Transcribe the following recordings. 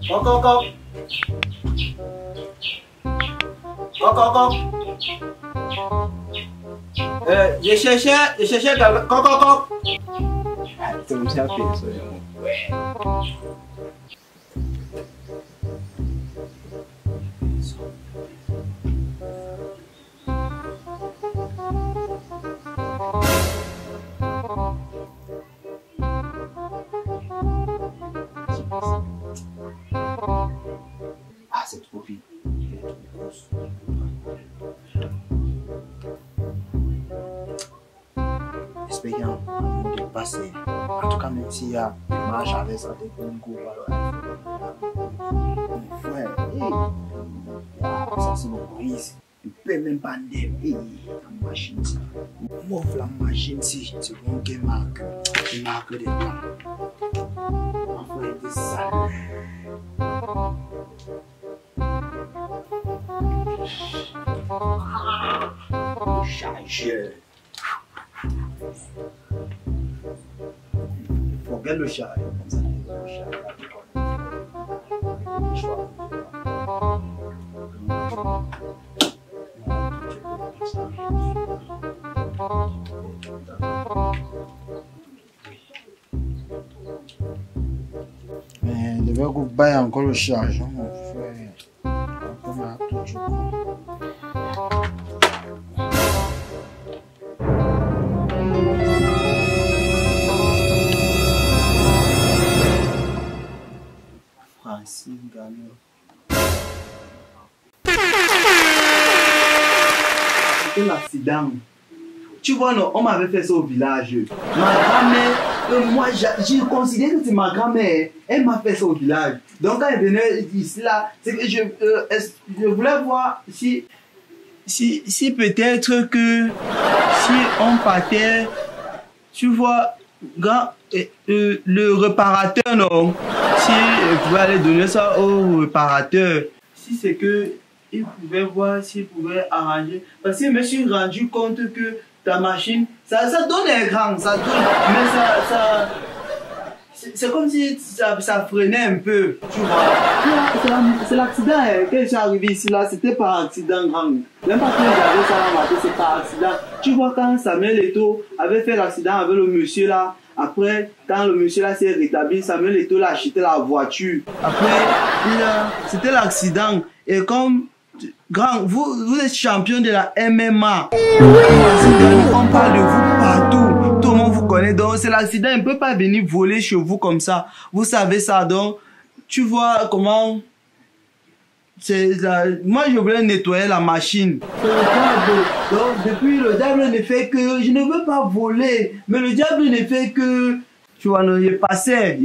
Coq. Je cherchais coq. Tu me cherches, ouais. Ah, c'est trop vite. Elle est trop grosse. J'espère qu'il y a un moyen de passer. En tout cas, même s'il y a une marche avec ça, des bons coups, ouais, ça c'est mon brise. Je ne peux même pas aimer la machine. Moi, la machine, si c'est bon qui marque des temps. Enfin, des salles. Chargeur. Regarde le chat, comme ça, le chat. Mais il devait couper encore le charge, mon frère. Comme à tout jour. Francine Gagnon. C'était l'accident. Tu vois, non, on m'avait fait ça au village. Ma grand-mère, moi, j'ai considéré que c'est ma grand-mère. Elle m'a fait ça au village. Donc, quand elle venait ici, là, c'est que je voulais voir si peut-être que si on partait, tu vois, le réparateur, non, si je pouvais aller donner ça au réparateur, si c'est que il pouvait voir s'il pouvait arranger. Parce que je me suis rendu compte que ta machine, ça donne un grand, ça donne, mais c'est comme si ça freinait un peu, tu vois. C'est l'accident que j'ai arrivé ici là, c'était par accident grand. Même pas que j'avais ça dans ma tête, c'est par accident. Tu vois quand Samuel Eto'o avait fait l'accident avec le monsieur là, après quand le monsieur là s'est rétabli, Samuel Eto'o l'a acheté la voiture. Après, c'était l'accident. Et comme grand, vous êtes champion de la MMA. On parle de vous partout. Tout le monde vous connaît. Donc, c'est l'accident. Il ne peut pas venir voler chez vous comme ça. Vous savez ça. Donc, tu vois comment... Moi, je voulais nettoyer la machine. C'est le diable. Donc, depuis, le diable ne fait que... Je ne veux pas voler. Mais le diable ne fait que... Tu vois, non, il passait.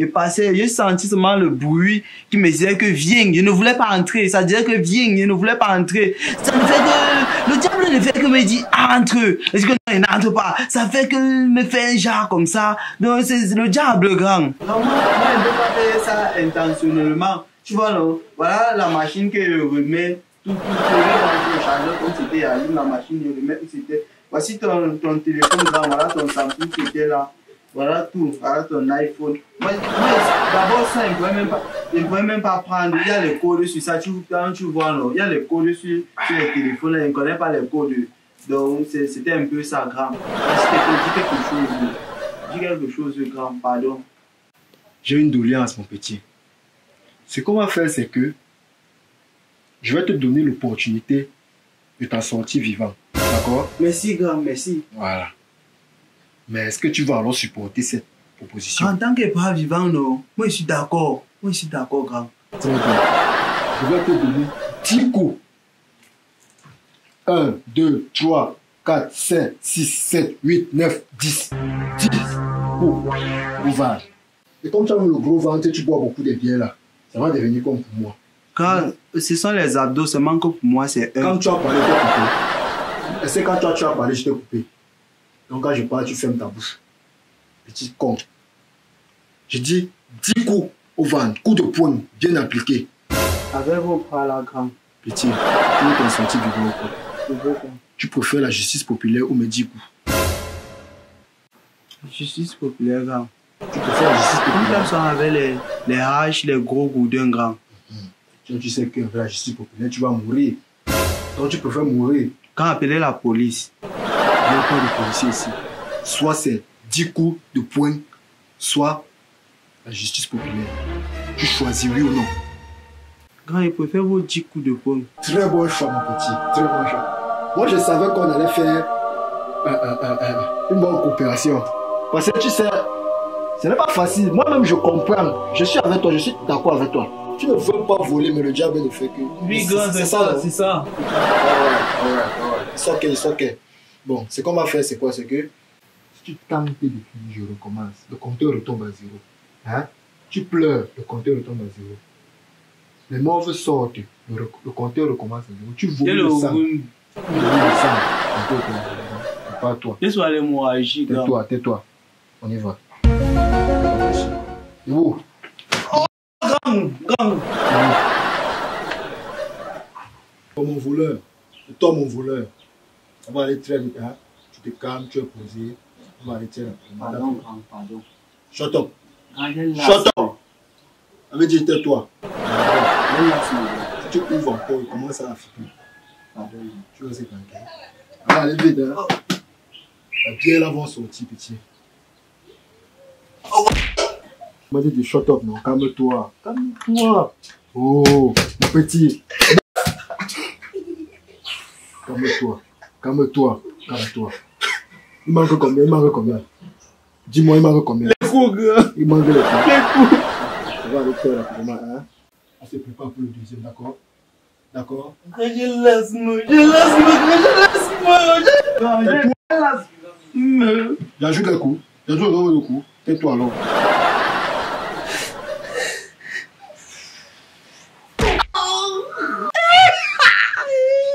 J'ai senti seulement le bruit qui me disait que viens. Je ne voulais pas entrer. Ça disait que viens. Je ne voulais pas entrer. Ça me fait que... Le diable ne fait que me dire entre. Est-ce que non, il n'entre pas. Ça fait que me fait un genre comme ça. Donc, c'est le diable grand. Non, moi, je ne peux pas faire ça intentionnellement. Tu vois, non? Voilà la machine que je remets. Tout le chargeur comme c'était. Allume la machine, je remets où c'était. Voici ton téléphone grand. Voilà ton Samsung qui était là. Voilà tout, voilà ton iPhone. Moi d'abord ça, il ne pouvait même pas prendre. Il y a les codes sur ça, quand tu vois, non, il y a les codes sur les téléphones, là, il ne connaît pas les codes. Donc c'était un peu ça, grand. Dis quelque chose, grand, pardon. J'ai une doléance, mon petit. Ce qu'on va faire, c'est que je vais te donner l'opportunité de t'en sortir vivant. D'accord? Merci, grand, merci. Voilà. Mais est-ce que tu vas alors supporter cette proposition? En tant que pas vivant, non. Moi, je suis d'accord. Moi, je suis d'accord, grand. Très bien. Je vais te donner 10 coups. 1, 2, 3, 4, 5, 6, 7, 8, 9, 10. 10 coups au ventre. Et comme tu as le gros ventre et tu bois beaucoup de bière là, ça va devenir comme pour moi. Quand ce sont les abdos, seulement que pour moi, c'est un. Quand tu as parlé, je t'ai coupé. Et c'est quand toi tu as parlé, je t'ai coupé. Donc quand je parle, tu fermes ta bouche. Petit con. Je dis 10 coups au ventre, coups de poing, bien appliqués. Avec vos bras là, grand. Petit, tu veux t'en sortir du gros. Tu préfères la justice populaire ou mes 10 coups? Justice populaire, grand. Tu préfères la justice populaire? garçons avec les haches, les gros goudins grands. Tu sais qu'avec la justice populaire, tu vas mourir. Donc tu préfères mourir. Quand appeler la police? Il n'y a pas de policier ici. Soit c'est 10 coups de poing, soit la justice populaire. Tu choisis oui ou non. Grand, il préfère vos 10 coups de poing. Très bon choix, mon petit. Très bon choix. Moi, je savais qu'on allait faire une bonne coopération. Parce que tu sais, ce n'est pas facile. Moi-même, je comprends. Je suis avec toi, je suis d'accord avec toi. Tu ne veux pas voler, mais le diable ne fait que... Oui, grand, c'est ça, c'est ça. It's ok. Bon, ce qu'on va faire, c'est quoi? C'est que si tu tentes depuis, je recommence. Le compteur retombe à zéro. Hein? Tu pleures, le compteur retombe à zéro. Les morts sortent, le compteur recommence à zéro. Tu vomis le sang. Tu vomis le sang. C'est pas toi. Laisse-moi l'hémorragie, grand. Tais-toi. On y va. C'est où? Grand. Toi, mon voleur. C'est toi, mon voleur. On va aller très vite. Hein? Tu te calmes, tu es posé. On va aller très rapidement. Pardon. Shut up. Shut up. Avec dit tais-toi. Si tu ouvres encore, il commence à flipper. Tu vois, c'est tranquille. Allez vite. Hein? Les pieds là vont sortir, petit. On m'a dit de shut up, non? Calme-toi. Calme-toi. Oh, mon petit. Calme-toi. Il manque combien? Dis-moi, il manque combien? Les coups, grand. Il manque les coups. Les coups. On va aller faire rapidement, hein? On se prépare pour le deuxième, d'accord? D'accord? Je laisse-moi. J'ajoute les coups. J'ajoute le coup. Tais-toi alors.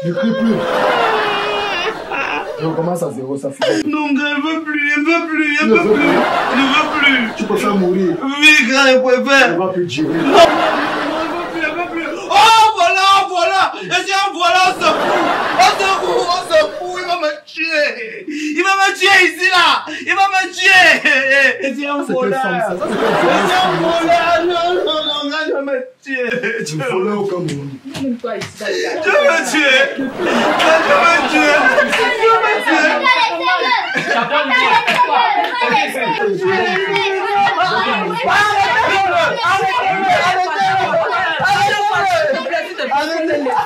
Ne crie plus. On commence à zéro, ça fait. Non, grand, il veut plus. Tu peux faire mourir. Oui, grand, il préfère. On va plus durer. Non, il veut plus. Oh, voilà. Et si voilà, on se fout. Il va me tuer. Ici, là. Il va me tuer. Et si un voleur. Non, je vais me tuer. Tu me voleur au Cameroun. Je vais me tuer.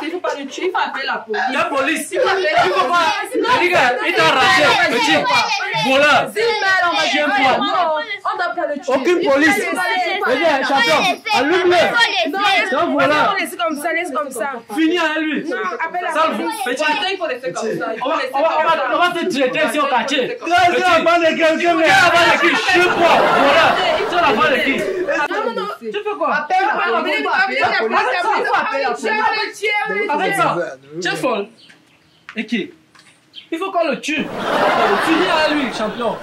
Il faut pas le tuer, il faut appeler la police. La police. Il faut appeler la police. Les gars, il t'a raté, petit. Voilà. On doit pas le tuer. Aucune police. Les gars, champion, allume-le. C'est un voleur. Laisse comme ça. Finis avec lui. Non, appelle la Salve, police. petit. Il faut laisser comme ça. On va te traiter ici au quartier. Là, c'est la bande de quelqu'un, mais la bande de qui? Je suis quoi? Voilà. C'est la bande de qui? Non. Tu fais quoi? Appelle la police. Avec ça, tu es folle. Et qui? Il faut qu'on le tue. Finis avec lui, champion.